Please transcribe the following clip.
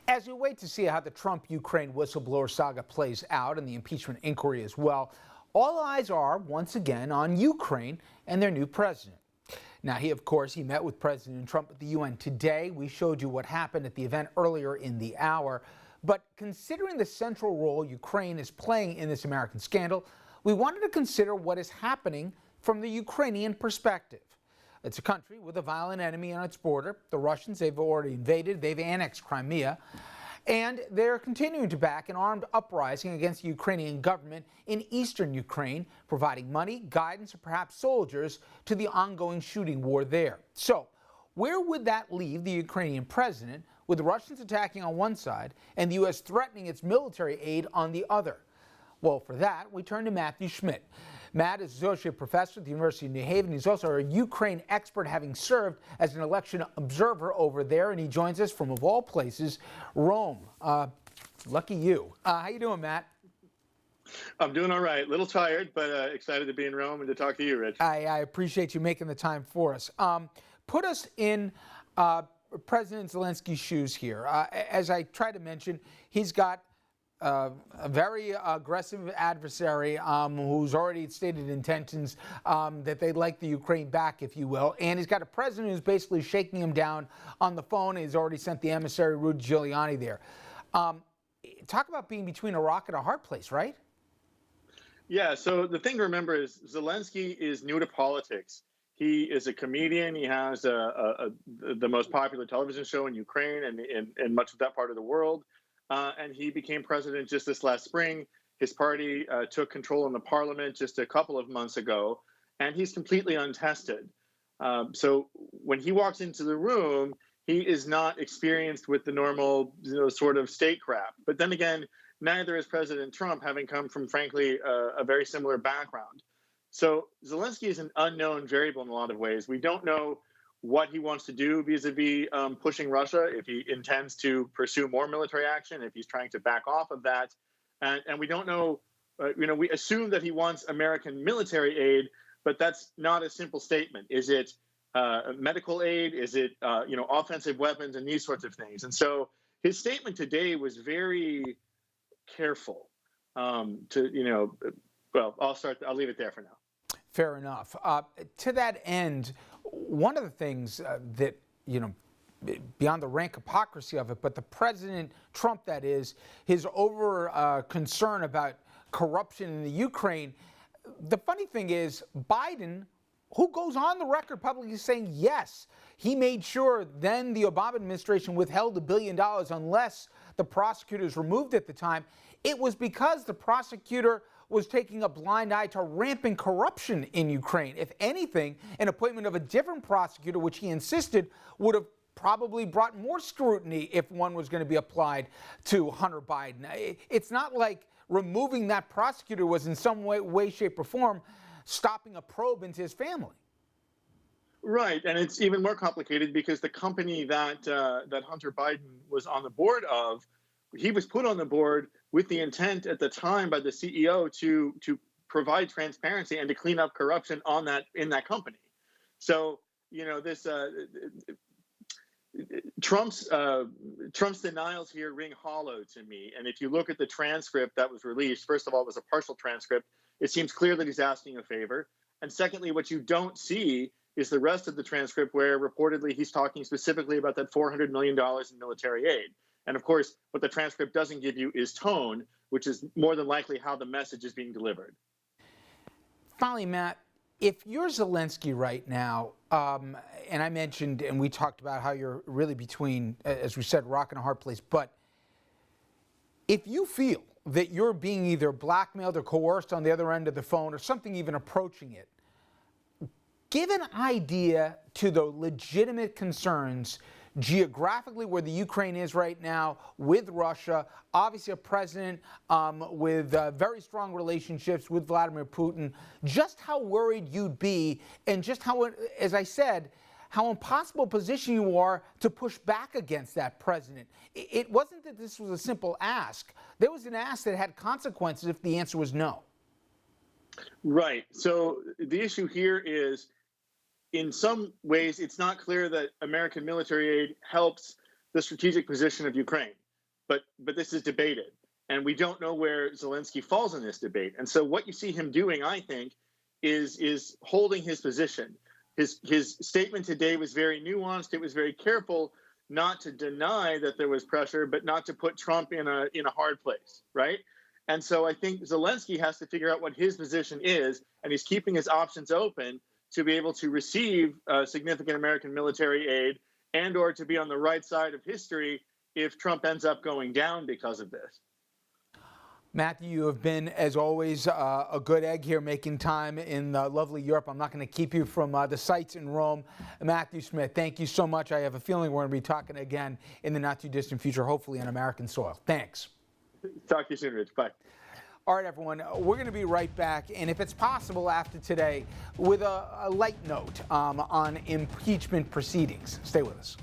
As we wait to see how the Trump-Ukraine whistleblower saga plays out and the impeachment inquiry as well, all eyes are once again on Ukraine and their new president. Now, he met with President Trump at the UN today. We showed you what happened at the event earlier in the hour. But considering the central role Ukraine is playing in this American scandal, we wanted to consider what is happening from the Ukrainian perspective. It's a country with a violent enemy on its border. The Russians, they've already invaded, they've annexed Crimea, and they're continuing to back an armed uprising against the Ukrainian government in eastern Ukraine, providing money, guidance, or perhaps soldiers to the ongoing shooting war there. So, where would that leave the Ukrainian president with the Russians attacking on one side and the U.S. threatening its military aid on the other? Well, for that, we turn to Matthew Schmidt. Matt is associate professor at the University of New Haven. He's also a Ukraine expert, having served as an election observer over there, and he joins us from, of all places, Rome. Lucky you. How you doing, Matt? I'm doing all right. A little tired, but excited to be in Rome and to talk to you, Rich. I appreciate you making the time for us. Put us in President Zelensky's shoes here. As I tried to mention, he's got a very aggressive adversary who's already stated intentions that they'd like the Ukraine back, if you will. And he's got a president who's basically shaking him down on the phone. He's already sent the emissary, Rudy Giuliani, there. Talk about being between a rock and a hard place, right? Yeah, so the thing to remember is Zelensky is new to politics. He is a comedian. He has the most popular television show in Ukraine and in much of that part of the world. And he became president just this last spring. His party took control in the parliament just a couple of months ago, and he's completely untested. So when he walks into the room, he is not experienced with the normal, sort of statecraft. But then again, neither is President Trump, having come from, frankly, a very similar background. So Zelensky is an unknown variable in a lot of ways. We don't know what he wants to do vis-a-vis pushing Russia, if he intends to pursue more military action, if he's trying to back off of that. And we don't know, we assume that he wants American military aid, but that's not a simple statement. Is it medical aid? Is it, offensive weapons and these sorts of things? And so his statement today was very careful I'll leave it there for now. Fair enough. To that end, one of the things that, beyond the rank hypocrisy of it, but the President Trump, that is, his concern about corruption in the Ukraine, the funny thing is Biden, who goes on the record publicly saying, yes, he made sure then the Obama administration withheld $1 billion unless the prosecutors removed at the time. It was because the prosecutor was taking a blind eye to rampant corruption in Ukraine. If anything, an appointment of a different prosecutor, which he insisted would have probably brought more scrutiny if one was going to be applied to Hunter Biden. It's not like removing that prosecutor was in some way, shape, or form stopping a probe into his family. Right, and it's even more complicated because the company that Hunter Biden was on the board of, he was put on the board with the intent at the time by the CEO to provide transparency and to clean up corruption in that company. So this Trump's denials here ring hollow to me. And if you look at the transcript that was released, first of all, it was a partial transcript. It seems clear that he's asking a favor. And secondly, what you don't see is the rest of the transcript where reportedly he's talking specifically about that $400 million in military aid. And of course, what the transcript doesn't give you is tone, which is more than likely how the message is being delivered. Finally, Matt, if you're Zelensky right now, and I mentioned and we talked about how you're really between, as we said, rock and a hard place, but if you feel that you're being either blackmailed or coerced on the other end of the phone or something even approaching it, give an idea to the legitimate concerns geographically where the Ukraine is right now with Russia, obviously a president with very strong relationships with Vladimir Putin, just how worried you'd be and just how, as I said, how impossible a position you are to push back against that president. It wasn't that this was a simple ask. There was an ask that had consequences if the answer was no. Right. So the issue here is, in some ways, it's not clear that American military aid helps the strategic position of Ukraine. but this is debated, and we don't know where Zelensky falls in this debate. And so what you see him doing, I think, is holding his position. His statement today was very nuanced. It was very careful not to deny that there was pressure, but not to put Trump in a hard place, right? And so I think Zelensky has to figure out what his position is, and he's keeping his options open to be able to receive significant American military aid and or to be on the right side of history if Trump ends up going down because of this. Matthew, you have been, as always, a good egg here, making time in lovely Europe. I'm not going to keep you from the sights in Rome. Matthew Schmidt, thank you so much. I have a feeling we're going to be talking again in the not-too-distant future, hopefully on American soil. Thanks. Talk to you soon, Rich. Bye. All right, everyone, we're going to be right back, and if it's possible after today, with a light note on impeachment proceedings. Stay with us.